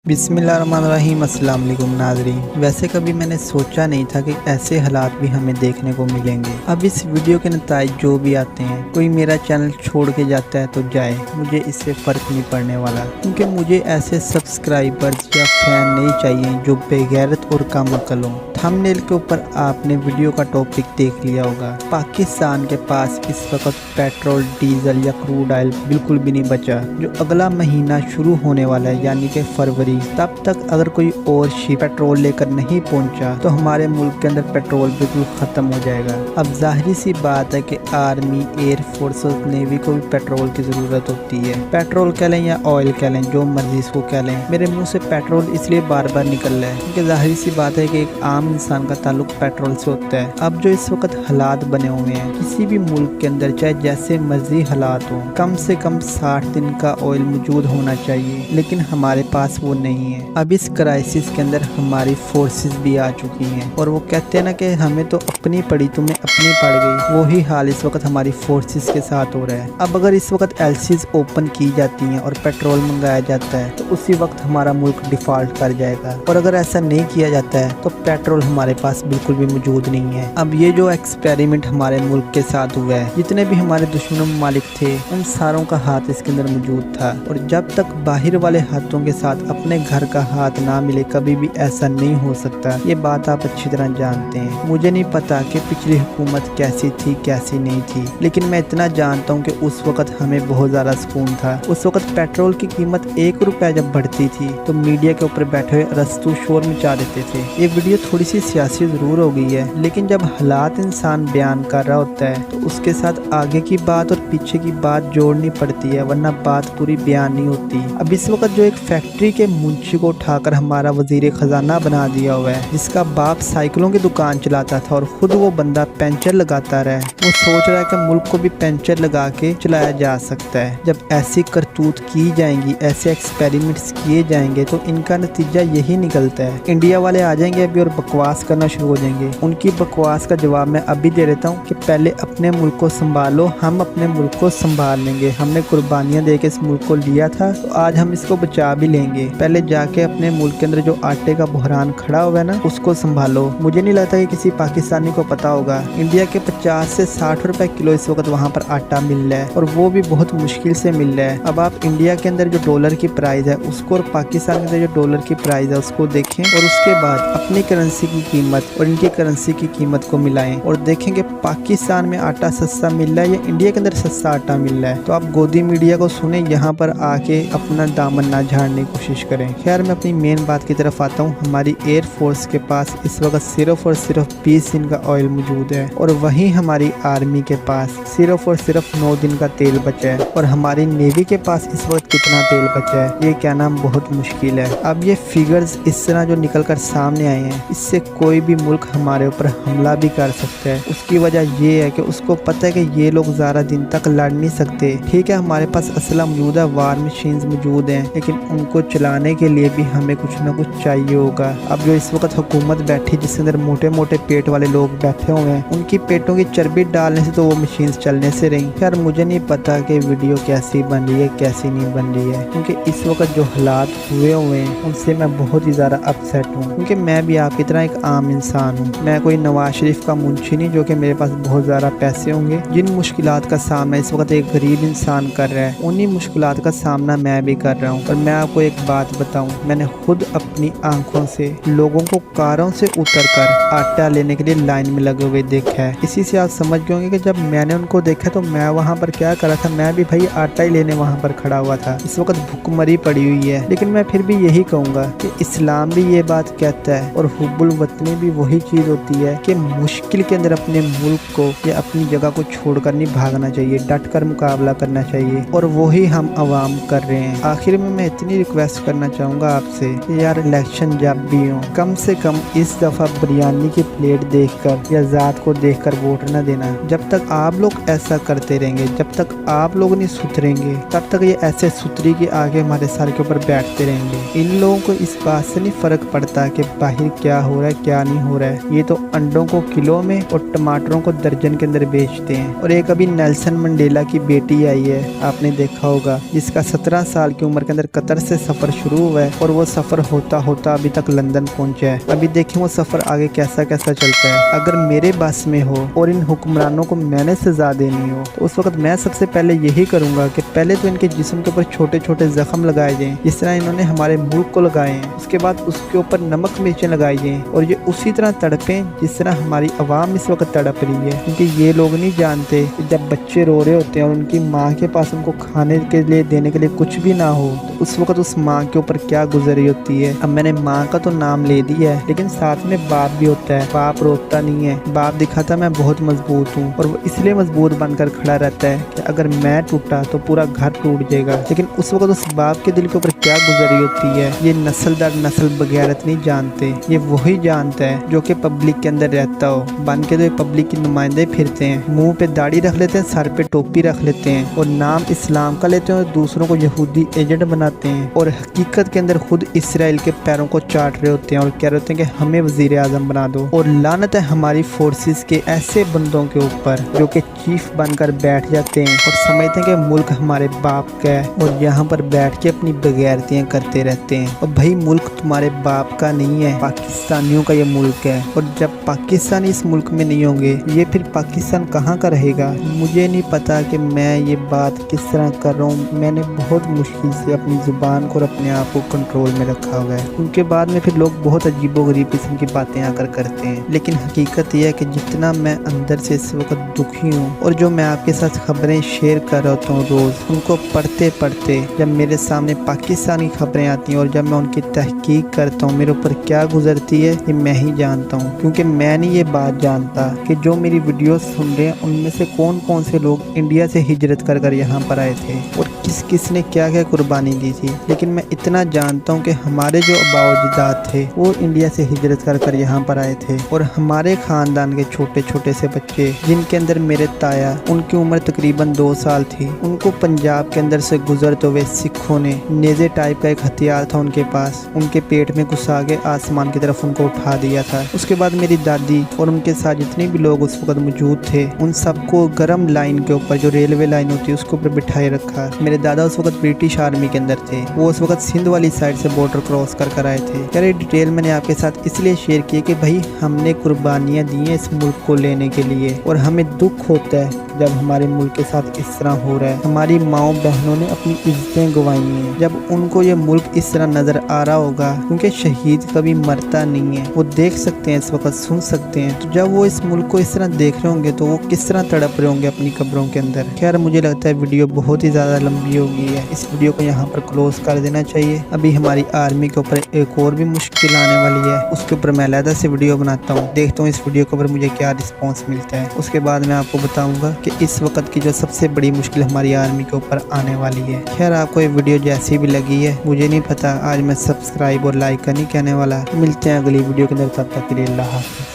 बिस्मिल्लाहिर्रहमानिर्रहीम। अस्सलाम वालेकुम नाज़रीन। वैसे कभी मैंने सोचा नहीं था कि ऐसे हालात भी हमें देखने को मिलेंगे। अब इस वीडियो के नताइज जो भी आते हैं, कोई मेरा चैनल छोड़ के जाता है तो जाए, मुझे इससे फ़र्क नहीं पड़ने वाला, क्योंकि मुझे ऐसे सब्सक्राइबर्स या फैन नहीं चाहिए जो बेगैरत और कम अक्ल हों। थंबनेल के ऊपर आपने वीडियो का टॉपिक देख लिया होगा। पाकिस्तान के पास इस वक्त पेट्रोल, डीजल या क्रूड ऑयल बिल्कुल भी नहीं बचा। जो अगला महीना शुरू होने वाला है यानी कि फरवरी, तब तक अगर कोई और शिप पेट्रोल लेकर नहीं पहुंचा तो हमारे मुल्क के अंदर पेट्रोल बिल्कुल ख़त्म हो जाएगा। अब जाहिर सी बात है कि आर्मी, एयर फोर्स और नेवी को भी पेट्रोल की ज़रूरत होती है। पेट्रोल कह लें या ऑयल कह लें, जो मर्जी इसको कह लें। मेरे मुंह से पेट्रोल इसलिए बार बार निकल रहा है क्योंकि जाहिर सी बात है कि एक आम इंसान का ताल्लुक पेट्रोल से होता है। अब जो इस वक्त हालात बने हुए हैं किसी भी मुल्क के अंदर, चाहे जैसे मर्जी हालात हो, कम से कम 60 दिन का ऑयल मौजूद होना चाहिए, लेकिन हमारे पास वो नहीं है। अब इस क्राइसिस के अंदर हमारी फोर्सेस भी आ चुकी हैं और वो कहते हैं ना कि हमें तो अपनी पड़ी, तुम्हें अपनी पड़ गई। वही हाल इस वक्त हमारी फोर्सेस के साथ हो रहा है। अब अगर इस वक्त एलसीज ओपन की जाती हैं और पेट्रोल मंगाया जाता है तो उसी वक्त हमारा मुल्क डिफॉल्ट कर जाएगा, और अगर ऐसा नहीं किया जाता है तो पेट्रोल हमारे पास बिल्कुल भी मौजूद नहीं है। अब ये जो एक्सपेरिमेंट हमारे मुल्क के साथ हुआ है, जितने भी हमारे दुश्मन ममालिक थे उन सारों का हाथ इसके अंदर मौजूद था, और जब तक बाहर वाले हाथों के साथ अपने घर का हाथ ना मिले कभी भी ऐसा नहीं हो सकता। ये बात आप अच्छी तरह जानते हैं। मुझे नहीं पता कि पिछली हुकूमत कैसी थी कैसी नहीं थी, लेकिन मैं इतना जानता हूँ कि उस वक्त हमें बहुत ज़्यादा सुकून था। उस वक्त पेट्रोल की कीमत 1 रुपया जब बढ़ती थी तो मीडिया के ऊपर बैठे हुए रस्तू शोर मचा देते थे। ये वीडियो थोड़ी सी सियासी ज़रूर हो गई है, लेकिन जब हालात इंसान बयान कर रहा होता है तो उसके साथ आगे की बात और पीछे की बात जोड़नी पड़ती है, वरना बात पूरी बयान नहीं होती। अब इस वक्त जो एक फैक्ट्री के मुंशी को उठाकर हमारा वजीर खजाना बना दिया हुआ है, जिसका बाप साइकिलों की दुकान चलाता था और खुद वो बंदा पेंचर लगाता रहा है, वो सोच रहा है कि मुल्क को भी पेंचर लगा के चलाया जा सकता है। जब ऐसी करतूत की जाएंगी, ऐसे एक्सपेरिमेंट्स किए जाएंगे तो इनका नतीजा यही निकलता है। इंडिया वाले आ जाएंगे अभी और बकवास करना शुरू हो जाएंगे। उनकी बकवास का जवाब मैं अभी दे देता हूँ कि पहले अपने मुल्क को संभालो, हम अपने मुल्क को संभाल लेंगे। हमने कुर्बानियाँ दे के इस मुल्क को लिया था तो आज हम इसको बचा भी लेंगे। पहले जाके अपने मुल्क के अंदर जो आटे का बहरान खड़ा हुआ है ना, उसको संभालो। मुझे नहीं लगता कि किसी पाकिस्तानी को पता होगा इंडिया के 50 से 60 रुपए किलो इस वक्त वहाँ पर आटा मिल रहा है, और वो भी बहुत मुश्किल से मिल रहा है। अब आप इंडिया के अंदर जो डॉलर की प्राइस है उसको और पाकिस्तान के अंदर जो डॉलर की प्राइस है उसको देखें, और उसके बाद अपनी करेंसी की कीमत और इनकी करेंसी की कीमत को मिलाएं और देखेंगे पाकिस्तान में आटा सस्ता मिल रहा है या इंडिया के अंदर सस्ता आटा मिल रहा है। तो आप गोदी मीडिया को सुने, यहाँ पर आके अपना दामन ना झाड़ने की कोशिश करें। खैर, मैं अपनी मेन बात की तरफ आता हूँ। हमारी एयर फोर्स के पास इस वक्त सिर्फ और सिर्फ 20 दिन का ऑयल मौजूद है, और वहीं हमारी आर्मी के पास सिर्फ और सिर्फ 9 दिन का तेल बचा है, और हमारी नेवी के पास इस वक्त कितना तेल बचा है ये कहना बहुत मुश्किल है। अब ये फिगर्स इस तरह जो निकल कर सामने आए हैं, इससे कोई भी मुल्क हमारे ऊपर हमला भी कर सकता है। उसकी वजह ये है कि उसको पता है कि ये लोग ज़्यादा दिन तक लड़ नहीं सकते। ठीक है, हमारे पास असला मौजूद है, वार मशीन्स मौजूद हैं, लेकिन उनको चलाने के लिए भी हमें कुछ ना कुछ चाहिए होगा। अब जो इस वक्त हुकूमत बैठी जिसके अंदर मोटे मोटे पेट वाले लोग बैठे हुए हैं, उनकी पेटों की चर्बी डालने से तो वो मशीन्स चलने से रही। खैर, मुझे नहीं पता कि वीडियो कैसी बन रही है कैसी नहीं बन रही है, क्योंकि इस वक्त जो हालात हुए हैं उनसे मैं बहुत ही ज़्यादा अपसेट हूँ, क्योंकि मैं भी आपकी तरह एक आम इंसान हूँ। मैं कोई नवाज शरीफ का मुंशी नहीं जो कि मेरे पास बहुत ज़्यादा पैसे होंगे। जिन मुश्किलात का सामना इस वक्त एक गरीब इंसान कर रहा है, उन्हीं मुश्किलात का सामना मैं भी कर रहा हूँ। और मैं आपको एक बात बताऊँ, मैंने खुद अपनी आंखों से लोगों को कारों से उतरकर आटा लेने के लिए लाइन में लगे हुए देखा है। इसी से आप समझ गए होंगे कि जब मैंने उनको देखा तो मैं वहाँ पर क्या करा था, मैं भी भाई आटा ही लेने वहाँ पर खड़ा हुआ था। इस वक्त भुखमरी पड़ी हुई है, लेकिन मैं फिर भी यही कहूँगा कि इस्लाम भी ये बात कहता है और हुब्बुल वतनी भी वही चीज़ होती है कि मुश्किल के अंदर अपने मुल्क को या अपनी जगह को छोड़कर नहीं भागना चाहिए, डट कर मुकाबला करना चाहिए, और वही हम आवाम कर रहे हैं। आखिर में मैं इतनी रिक्वेस्ट करना चाहूँगा आपसे कि यार इलेक्शन जब भी हो, कम से कम इस दफ़ा बिरयानी की प्लेट देखकर या ज़ात को देखकर वोट न देना। जब तक आप लोग ऐसा करते रहेंगे, जब तक आप लोग नहीं सुधरेंगे, तब तक ये ऐसे सुतरी के आगे हमारे सर के ऊपर बैठते रहेंगे। इन लोगों को इस बात से नहीं फ़र्क पड़ता कि बाहर क्या हो रहा रहा है क्या नहीं हो रहा है। ये तो अंडों को किलो में और टमाटरों को दर्जन के अंदर बेचते हैं। और एक अभी नेल्सन मंडेला की बेटी आई है, आपने देखा होगा, जिसका 17 साल की उम्र के अंदर कतर से सफर शुरू हुआ है और वो सफर होता होता अभी तक लंदन पहुंचा है। अभी देखिए वो सफर आगे कैसा कैसा चलता है। अगर मेरे बस में हो और इन हुक्मरानों को मैंने सजा देनी हो तो उस वक्त मैं सबसे पहले यही करूंगा कि पहले तो इनके जिस्म के ऊपर छोटे छोटे जख्म लगाए जाएं, जिस तरह इन्होंने हमारे मुल्क को लगाए हैं। उसके बाद उसके ऊपर नमक मिर्चें लगाई जाएं और ये उसी तरह तड़पें जिस तरह हमारी आवाम इस वक्त तड़प रही है। क्योंकि ये लोग नहीं जानते कि जब बच्चे रो रहे होते हैं और उनकी माँ के पास उनको खाने के लिए देने के लिए कुछ भी ना हो तो उस वक्त उस माँ के ऊपर क्या गुजरी होती है। अब मैंने माँ का तो नाम ले दिया है, लेकिन साथ में बाप भी होता है। बाप रोता नहीं है, बाप दिखाता मैं बहुत मजबूत हूँ और वो इसलिए मजबूत बनकर खड़ा रहता है कि अगर मैं टूटा तो पूरा घर टूट जाएगा। लेकिन उस वक्त उस बाप के दिल के ऊपर क्या गुजरी होती है ये नस्ल दर नस्ल बगैरत नहीं जानते। ये वही जानता है जो कि पब्लिक के अंदर रहता हो। बन के तो ये पब्लिक के नुमाइंदे फिरते हैं, मुंह पे दाढ़ी रख लेते हैं, सर पे टोपी रख लेते हैं और नाम इस्लाम का लेते हैं और दूसरों को यहूदी एजेंट बनाते हैं और हकीकत के अंदर खुद इसराइल के पैरों को चाट रहे होते हैं और कह रहे होते हैं कि हमें वजीर आजम बना दो। और लानत है हमारी फोर्सेस के ऐसे बंदों के ऊपर जो कि चीफ बनकर बैठ जाते हैं और समझते हैं कि मुल्क हमारे बाप का है और यहाँ पर बैठ के अपनी बेगैरतियाँ करते रहते हैं। और भाई मुल्क तुम्हारे बाप का नहीं है, पाकिस्तानियों का ये मुल्क है। और जब पाकिस्तानी इस मुल्क में नहीं होंगे ये फिर पाकिस्तान कहाँ का रहेगा। मुझे नहीं पता कि मैं ये बात किस तरह कर रहा हूँ। मैंने बहुत मुश्किल से अपनी ज़ुबान को और अपने आप को कंट्रोल में रखा हुआ है। उनके बाद में फिर लोग बहुत अजीबोगरीब किस्म की बातें आकर करते हैं। लेकिन हकीकत यह है कि जितना मैं अंदर से इस वक्त दुखी हूँ और जो मैं आपके साथ खबरें शेयर कर रहा हूँ रोज़, उनको पढ़ते पढ़ते जब मेरे सामने पाकिस्तानी खबरें आती हैं और जब मैं उनकी तहकीक करता हूँ मेरे ऊपर क्या गुजरती है ये मैं ही जानता हूँ। क्योंकि मैं नहीं ये बात जानता कि जो मेरी वीडियो सुन रहे हैं उनमें से कौन कौन से लोग इंडिया से हिजरत कर कर यहाँ पर आए थे और किस किस ने क्या क्या कुर्बानी दी थी। लेकिन मैं इतना जानता हूँ कि हमारे जो अबाउजदाद थे वो इंडिया से हिजरत कर कर यहाँ पर आए थे और हमारे खानदान के छोटे छोटे से बच्चे जिनके अंदर मेरे ताया, उनकी उम्र तकरीबन 2 साल थी, उनको पंजाब के अंदर से गुजरते हुए सिखों ने नेज़े टाइप का एक हथियार था उनके पास, उनके पेट में घुसा के आसमान की तरफ उनको उठा दिया था। उसके बाद मेरी दादी और उनके साथ जितने भी लोग उस वक्त मौजूद थे उन सबको गर्म लाइन के ऊपर, जो रेलवे लाइन होती है, उसके ऊपर बिठाए रखा। मेरे दादा उस वक्त ब्रिटिश आर्मी के अंदर थे, वो उस वक्त सिंध वाली साइड से बॉर्डर क्रॉस कर आए थे। यार ये डिटेल मैंने आपके साथ इसलिए शेयर की कि भाई हमने कुर्बानियाँ दी हैं इस मुल्क को लेने के लिए और हमें दुख होता है जब हमारे मुल्क के साथ इस तरह हो रहा है। हमारी माँओं बहनों ने अपनी इज्जतें गंवाई हैं। जब उनको ये मुल्क इस तरह नजर आ रहा होगा, क्योंकि शहीद कभी मरता नहीं है, वो देख सकते हैं इस वक्त, सुन सकते हैं, तो जब वो इस मुल्क को इस तरह देख रहे होंगे तो वो किस तरह तड़प रहे होंगे अपनी कब्रों के अंदर। खैर मुझे लगता है वीडियो बहुत ही ज़्यादा लंबी हो गई है, इस वीडियो को यहाँ पर क्लोज कर देना चाहिए। अभी हमारी आर्मी के ऊपर एक और भी मुश्किल आने वाली है, उसके ऊपर मैं अलग से वीडियो बनाता हूँ, देखता हूँ इस वीडियो के ऊपर मुझे क्या रिस्पॉन्स मिलता है। उसके बाद मैं आपको बताऊँगा कि इस वक्त की जो सबसे बड़ी मुश्किल हमारी आर्मी के ऊपर आने वाली है। खैर आपको ये वीडियो जैसी भी लगी है मुझे नहीं पता, आज मैं सब्सक्राइब और लाइक का नहीं कहने वाला। मिलते हैं अगली वीडियो के अंदर, तब तक के लिए अल्लाह हाफ़िज़।